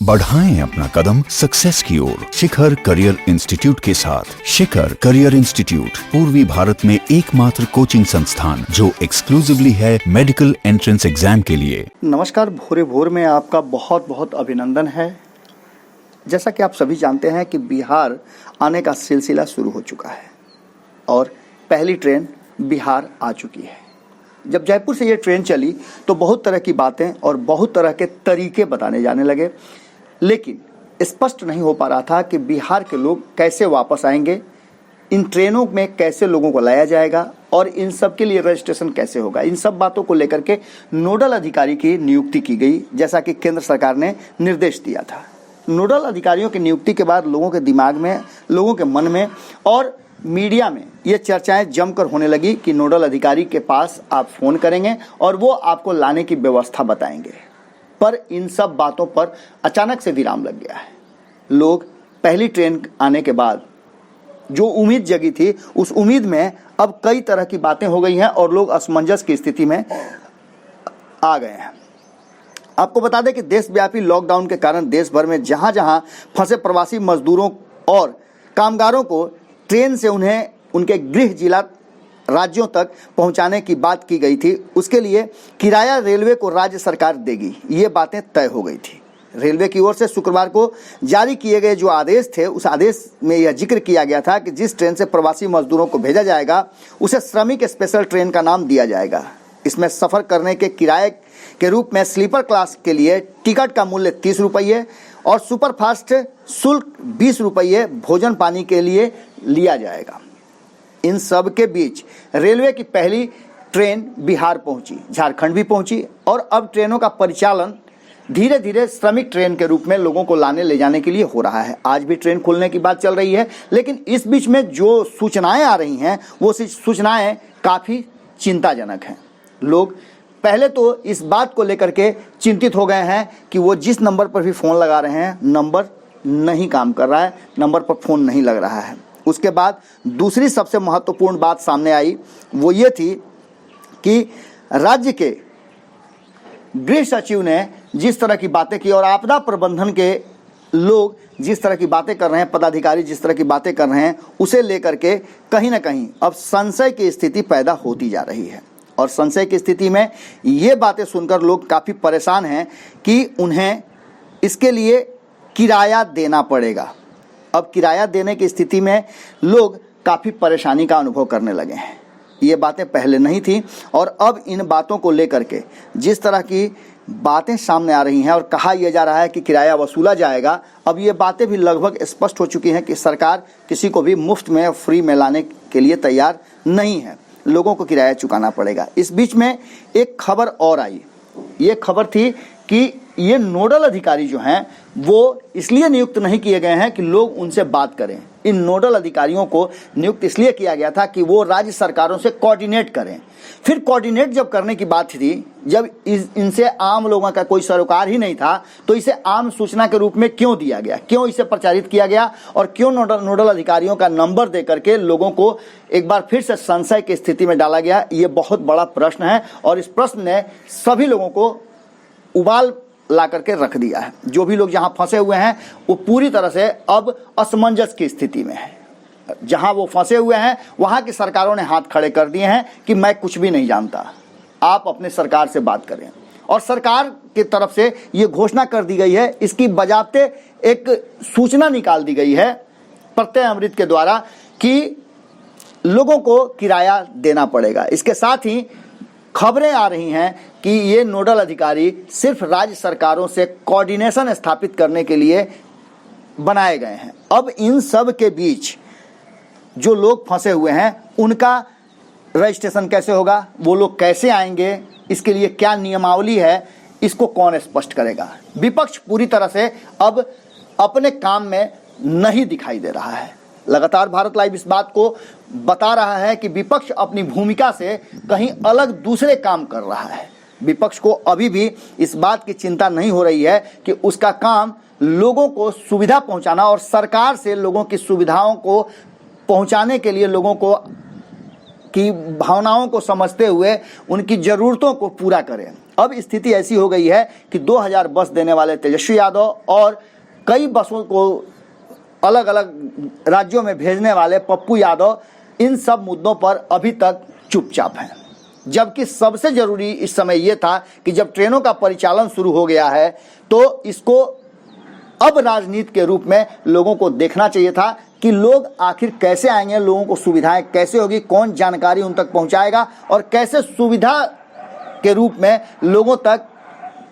बढ़ाएं अपना कदम सक्सेस की ओर शिखर करियर इंस्टीट्यूट के साथ। शिखर करियर इंस्टीट्यूट पूर्वी भारत में एकमात्र कोचिंग संस्थान जो एक्सक्लूसिवली है मेडिकल एंट्रेंस एग्जाम के लिए। नमस्कार, भोरे भोर में आपका बहुत बहुत अभिनंदन है। जैसा कि आप सभी जानते हैं कि बिहार आने का सिलसिला शुरू हो चुका है और पहली ट्रेन बिहार आ चुकी है। जब जयपुर से ये ट्रेन चली तो बहुत तरह की बातें और बहुत तरह के तरीके बताने जाने लगे, लेकिन स्पष्ट नहीं हो पा रहा था कि बिहार के लोग कैसे वापस आएंगे, इन ट्रेनों में कैसे लोगों को लाया जाएगा और इन सब के लिए रजिस्ट्रेशन कैसे होगा। इन सब बातों को लेकर के नोडल अधिकारी की नियुक्ति की गई, जैसा कि केंद्र सरकार ने निर्देश दिया था। नोडल अधिकारियों की नियुक्ति के बाद लोगों के दिमाग में, लोगों के मन में और मीडिया में ये चर्चाएं जमकर होने लगी कि नोडल अधिकारी के पास आप फ़ोन करेंगे और वो आपको लाने की व्यवस्था बताएंगे। पर इन सब बातों पर अचानक से विराम लग गया है। लोग पहली ट्रेन आने के बाद जो उम्मीद जगी थी, उस उम्मीद में अब कई तरह की बातें हो गई हैं और लोग असमंजस की स्थिति में आ गए हैं। आपको बता दें कि देशव्यापी लॉकडाउन के कारण देश भर में जहां जहां फंसे प्रवासी मजदूरों और कामगारों को ट्रेन से उन्हें उनके गृह जिला राज्यों तक पहुंचाने की बात की गई थी, उसके लिए किराया रेलवे को राज्य सरकार देगी। ये बातें तय हो गई थी। रेलवे की ओर से शुक्रवार को जारी किए गए जो आदेश थे, उस आदेश में यह जिक्र किया गया था कि जिस ट्रेन से प्रवासी मजदूरों को भेजा जाएगा उसे श्रमिक स्पेशल ट्रेन का नाम दिया जाएगा। इसमें सफ़र करने के किराए के रूप में स्लीपर क्लास के लिए टिकट का मूल्य 30 रुपये और सुपरफास्ट शुल्क 20 रुपये भोजन पानी के लिए लिया जाएगा। इन सब के बीच रेलवे की पहली ट्रेन बिहार पहुंची, झारखंड भी पहुंची और अब ट्रेनों का परिचालन धीरे धीरे श्रमिक ट्रेन के रूप में लोगों को लाने ले जाने के लिए हो रहा है। आज भी ट्रेन खुलने की बात चल रही है, लेकिन इस बीच में जो सूचनाएं आ रही हैं वो सूचनाएं काफ़ी चिंताजनक हैं। लोग पहले तो इस बात को लेकर के चिंतित हो गए हैं कि वो जिस नंबर पर भी फ़ोन लगा रहे हैं, नंबर नहीं काम कर रहा है, नंबर पर फ़ोन नहीं लग रहा है। उसके बाद दूसरी सबसे महत्वपूर्ण बात सामने आई, वो ये थी कि राज्य के गृह सचिव ने जिस तरह की बातें की और आपदा प्रबंधन के लोग जिस तरह की बातें कर रहे हैं, पदाधिकारी जिस तरह की बातें कर रहे हैं, उसे लेकर के कहीं ना कहीं अब संशय की स्थिति पैदा होती जा रही है। और संशय की स्थिति में ये बातें सुनकर लोग काफ़ी परेशान हैं कि उन्हें इसके लिए किराया देना पड़ेगा। अब किराया देने की स्थिति में लोग काफ़ी परेशानी का अनुभव करने लगे हैं। ये बातें पहले नहीं थी और अब इन बातों को लेकर के जिस तरह की बातें सामने आ रही हैं और कहा यह जा रहा है कि किराया वसूला जाएगा, अब ये बातें भी लगभग स्पष्ट हो चुकी हैं कि सरकार किसी को भी मुफ्त में, फ्री में लाने के लिए तैयार नहीं है। लोगों को किराया चुकाना पड़ेगा। इस बीच में एक खबर और आई। ये खबर थी कि ये नोडल अधिकारी जो हैं वो इसलिए नियुक्त नहीं किए गए हैं कि लोग उनसे बात करें। इन नोडल अधिकारियों को नियुक्त इसलिए किया गया था कि वो राज्य सरकारों से कोऑर्डिनेट करें। फिर कोऑर्डिनेट जब करने की बात थी, जब इनसे आम लोगों का कोई सरोकार ही नहीं था, तो इसे आम सूचना के रूप में क्यों दिया गया, क्यों इसे प्रचारित किया गया और क्यों नोडल अधिकारियों का नंबर दे करके लोगों को एक बार फिर से संशय की स्थिति में डाला गया। ये बहुत बड़ा प्रश्न है और इस प्रश्न ने सभी लोगों को उबाल ला करके रख दिया है। जो भी लोग जहाँ फंसे हुए हैं वो पूरी तरह से अब असमंजस की स्थिति में है। जहाँ वो फंसे हुए हैं वहाँ की सरकारों ने हाथ खड़े कर दिए हैं कि मैं कुछ भी नहीं जानता, आप अपने सरकार से बात करें। और सरकार की तरफ से ये घोषणा कर दी गई है, इसकी बजाते एक सूचना निकाल दी गई है प्रत्यय अमृत के द्वारा कि लोगों को किराया देना पड़ेगा। इसके साथ ही खबरें आ रही हैं कि ये नोडल अधिकारी सिर्फ राज्य सरकारों से कोऑर्डिनेशन स्थापित करने के लिए बनाए गए हैं। अब इन सब के बीच जो लोग फंसे हुए हैं उनका रजिस्ट्रेशन कैसे होगा, वो लोग कैसे आएंगे, इसके लिए क्या नियमावली है, इसको कौन स्पष्ट करेगा। विपक्ष पूरी तरह से अब अपने काम में नहीं दिखाई दे रहा है। लगातार भारत लाइव इस बात को बता रहा है कि विपक्ष अपनी भूमिका से कहीं अलग दूसरे काम कर रहा है। विपक्ष को अभी भी इस बात की चिंता नहीं हो रही है कि उसका काम लोगों को सुविधा पहुंचाना और सरकार से लोगों की सुविधाओं को पहुंचाने के लिए लोगों को की भावनाओं को समझते हुए उनकी ज़रूरतों को पूरा करें। अब स्थिति ऐसी हो गई है कि 2000 बस देने वाले तेजस्वी यादव और कई बसों को अलग अलग राज्यों में भेजने वाले पप्पू यादव इन सब मुद्दों पर अभी तक चुपचाप हैं। जबकि सबसे ज़रूरी इस समय ये था कि जब ट्रेनों का परिचालन शुरू हो गया है तो इसको अब राजनीति के रूप में लोगों को देखना चाहिए था कि लोग आखिर कैसे आएंगे, लोगों को सुविधाएं कैसे होगी, कौन जानकारी उन तक पहुंचाएगा और कैसे सुविधा के रूप में लोगों तक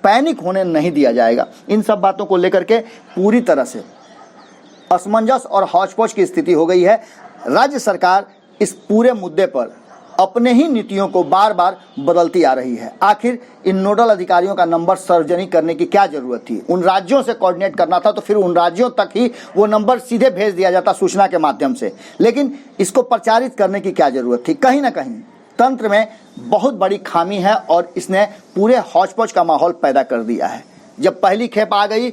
पैनिक होने नहीं दिया जाएगा। इन सब बातों को लेकर के पूरी तरह से असमंजस और हौच-पौच की स्थिति हो गई है। राज्य सरकार इस पूरे मुद्दे पर अपने ही नीतियों को बार बार बदलती आ रही है। आखिर इन नोडल अधिकारियों का नंबर सार्वजनिक करने की क्या जरूरत थी? उन राज्यों से कोऑर्डिनेट करना था तो फिर उन राज्यों तक ही वो नंबर सीधे भेज दिया जाता सूचना के माध्यम से। लेकिन इसको प्रचारित करने की क्या जरूरत थी? कहीं ना कहीं तंत्र में बहुत बड़ी खामी है और इसने पूरे हौच-पौच का माहौल पैदा कर दिया है। जब पहली खेप आ गई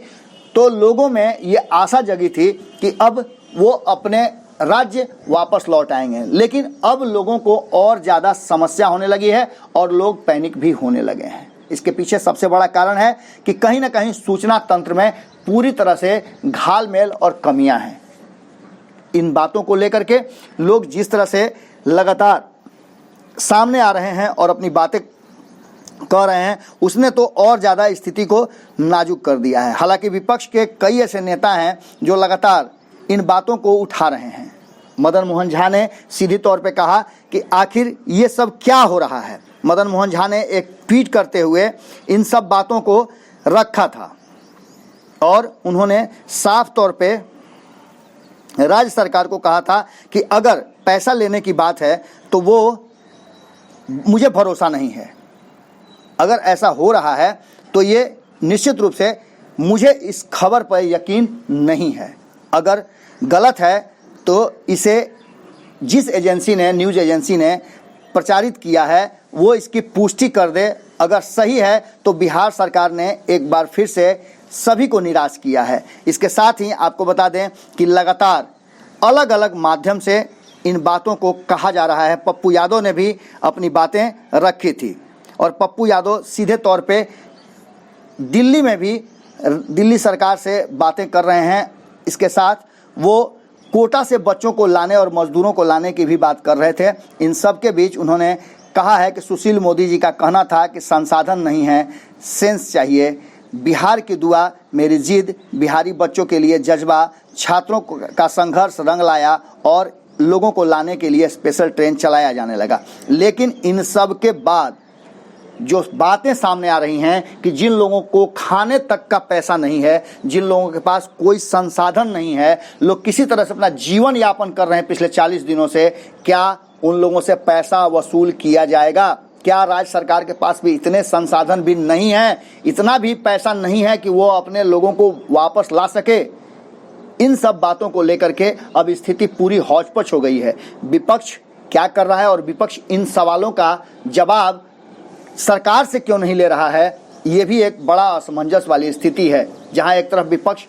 तो लोगों में ये आशा जगी थी कि अब वो अपने राज्य वापस लौट आएंगे, लेकिन अब लोगों को और ज़्यादा समस्या होने लगी है और लोग पैनिक भी होने लगे हैं। इसके पीछे सबसे बड़ा कारण है कि कहीं ना कहीं सूचना तंत्र में पूरी तरह से घालमेल और कमियां हैं। इन बातों को लेकर के लोग जिस तरह से लगातार सामने आ रहे हैं और अपनी बातें कह रहे हैं उसने तो और ज़्यादा स्थिति को नाजुक कर दिया है। हालांकि विपक्ष के कई ऐसे नेता हैं जो लगातार इन बातों को उठा रहे हैं। मदन मोहन झा ने सीधी तौर पे कहा कि आखिर ये सब क्या हो रहा है। मदन मोहन झा ने एक ट्वीट करते हुए इन सब बातों को रखा था और उन्होंने साफ तौर पे राज्य सरकार को कहा था कि अगर पैसा लेने की बात है तो वो मुझे भरोसा नहीं है। अगर ऐसा हो रहा है तो ये निश्चित रूप से मुझे इस खबर पर यकीन नहीं है। अगर गलत है तो इसे जिस एजेंसी ने, न्यूज़ एजेंसी ने प्रचारित किया है वो इसकी पुष्टि कर दे। अगर सही है तो बिहार सरकार ने एक बार फिर से सभी को निराश किया है। इसके साथ ही आपको बता दें कि लगातार अलग अलग माध्यम से इन बातों को कहा जा रहा है। पप्पू यादव ने भी अपनी बातें रखी थी और पप्पू यादव सीधे तौर पे दिल्ली में भी दिल्ली सरकार से बातें कर रहे हैं। इसके साथ वो कोटा से बच्चों को लाने और मजदूरों को लाने की भी बात कर रहे थे। इन सब के बीच उन्होंने कहा है कि सुशील मोदी जी का कहना था कि संसाधन नहीं है, सेंस चाहिए। बिहार की दुआ मेरी जिद, बिहारी बच्चों के लिए जज्बा, छात्रों का संघर्ष रंग लाया और लोगों को लाने के लिए स्पेशल ट्रेन चलाया जाने लगा। लेकिन इन सब के बाद जो बातें सामने आ रही हैं कि जिन लोगों को खाने तक का पैसा नहीं है, जिन लोगों के पास कोई संसाधन नहीं है, लोग किसी तरह से अपना जीवन यापन कर रहे हैं पिछले 40 दिनों से, क्या उन लोगों से पैसा वसूल किया जाएगा? क्या राज्य सरकार के पास भी इतने संसाधन भी नहीं है, इतना भी पैसा नहीं है कि वो अपने लोगों को वापस ला सके? इन सब बातों को लेकर के अब स्थिति पूरी हौच-पौच हो गई है। विपक्ष क्या कर रहा है और विपक्ष इन सवालों का जवाब सरकार से क्यों नहीं ले रहा है, ये भी एक बड़ा असमंजस वाली स्थिति है। जहां एक तरफ विपक्ष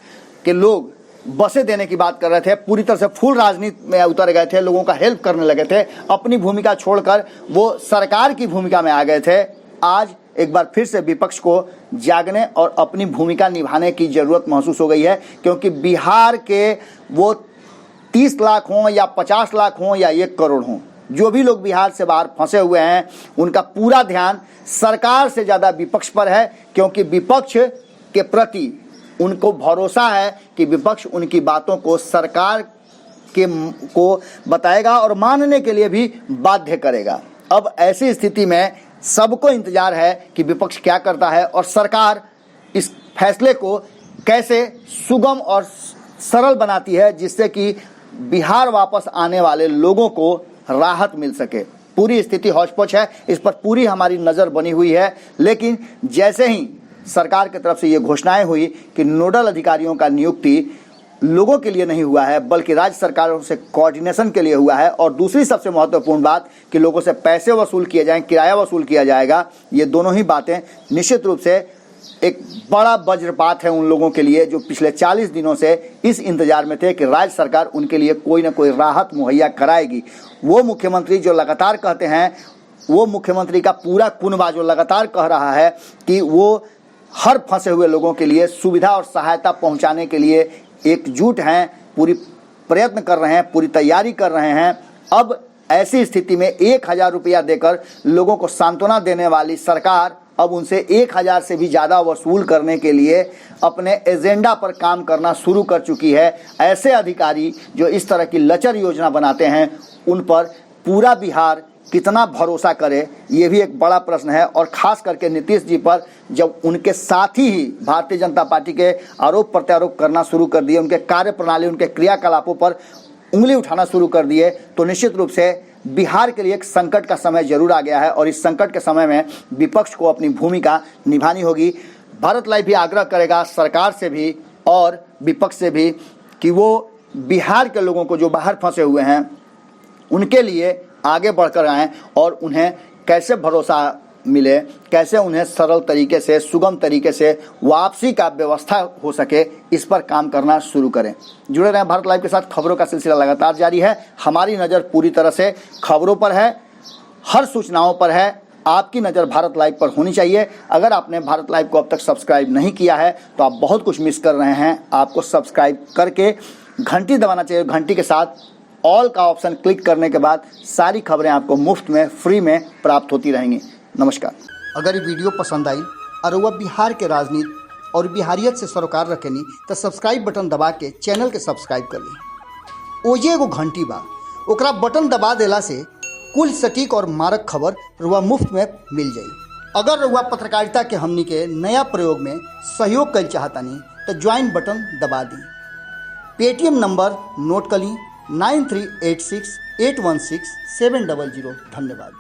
के लोग बसें देने की बात कर रहे थे, पूरी तरह से फुल राजनीति में उतर गए थे, लोगों का हेल्प करने लगे थे, अपनी भूमिका छोड़कर वो सरकार की भूमिका में आ गए थे। आज एक बार फिर से विपक्ष को जागने और अपनी भूमिका निभाने की ज़रूरत महसूस हो गई है, क्योंकि बिहार के वो 30 लाख हों या 50 लाख हों या 1 करोड़ हों, जो भी लोग बिहार से बाहर फंसे हुए हैं, उनका पूरा ध्यान सरकार से ज़्यादा विपक्ष पर है, क्योंकि विपक्ष के प्रति उनको भरोसा है कि विपक्ष उनकी बातों को सरकार को बताएगा और मानने के लिए भी बाध्य करेगा। अब ऐसी स्थिति में सबको इंतजार है कि विपक्ष क्या करता है और सरकार इस फैसले को कैसे सुगम और सरल बनाती है, जिससे कि बिहार वापस आने वाले लोगों को राहत मिल सके। पूरी स्थिति हौच-पौच है, इस पर पूरी हमारी नज़र बनी हुई है। लेकिन जैसे ही सरकार की तरफ से ये घोषणाएं हुई कि नोडल अधिकारियों का नियुक्ति लोगों के लिए नहीं हुआ है बल्कि राज्य सरकारों से कोऑर्डिनेशन के लिए हुआ है, और दूसरी सबसे महत्वपूर्ण बात कि लोगों से पैसे वसूल किए जाएं, किराया वसूल किया जाएगा, ये दोनों ही बातें निश्चित रूप से एक बड़ा वज्रपात है उन लोगों के लिए जो पिछले 40 दिनों से इस इंतजार में थे कि राज्य सरकार उनके लिए कोई ना कोई राहत मुहैया कराएगी। वो मुख्यमंत्री जो लगातार कहते हैं, वो मुख्यमंत्री का पूरा कुनबा जो लगातार कह रहा है कि वो हर फंसे हुए लोगों के लिए सुविधा और सहायता पहुंचाने के लिए एकजुट हैं, पूरी प्रयत्न कर रहे हैं, पूरी तैयारी कर रहे हैं। अब ऐसी स्थिति में 1000 रुपया देकर लोगों को सांत्वना देने वाली सरकार अब उनसे 1000 से भी ज़्यादा वसूल करने के लिए अपने एजेंडा पर काम करना शुरू कर चुकी है। ऐसे अधिकारी जो इस तरह की लचर योजना बनाते हैं, उन पर पूरा बिहार कितना भरोसा करे, ये भी एक बड़ा प्रश्न है। और ख़ास करके नीतीश जी पर जब उनके साथी ही भारतीय जनता पार्टी के आरोप प्रत्यारोप करना शुरू कर दिए, उनके कार्यप्रणाली, उनके क्रियाकलापों पर उंगली उठाना शुरू कर दिए, तो निश्चित रूप से बिहार के लिए एक संकट का समय जरूर आ गया है। और इस संकट के समय में विपक्ष को अपनी भूमिका निभानी होगी। भारत लाइव भी आग्रह करेगा सरकार से भी और विपक्ष से भी कि वो बिहार के लोगों को जो बाहर फंसे हुए हैं उनके लिए आगे बढ़कर आएँ और उन्हें कैसे भरोसा मिले, कैसे उन्हें सरल तरीके से, सुगम तरीके से वापसी का व्यवस्था हो सके, इस पर काम करना शुरू करें। जुड़े रहें भारत लाइव के साथ। खबरों का सिलसिला लगातार जारी है। हमारी नज़र पूरी तरह से खबरों पर है, हर सूचनाओं पर है। आपकी नज़र भारत लाइव पर होनी चाहिए। अगर आपने भारत लाइव को अब तक सब्सक्राइब नहीं किया है तो आप बहुत कुछ मिस कर रहे हैं। आपको सब्सक्राइब करके घंटी दबाना चाहिए। घंटी के साथ ऑल का ऑप्शन क्लिक करने के बाद सारी खबरें आपको मुफ्त में, फ्री में प्राप्त होती रहेंगी। नमस्कार। अगर ये वीडियो पसंद आई और वह बिहार के राजनीति और बिहारियत से सरोकार रखेनी तो सब्सक्राइब बटन दबा के चैनल के सब्सक्राइब कर ली। ओजे एगो घंटी बा, ओकरा बटन दबा देला से कुल सटीक और मारक खबर रुआ मुफ्त में मिल जाई। अगर रुआ पत्रकारिता के हमनी के नया प्रयोग में सहयोग कर चाहतानी तो ज्वाइन बटन दबा दी। पेटीएम नंबर नोट कर ली 9386816700। धन्यवाद।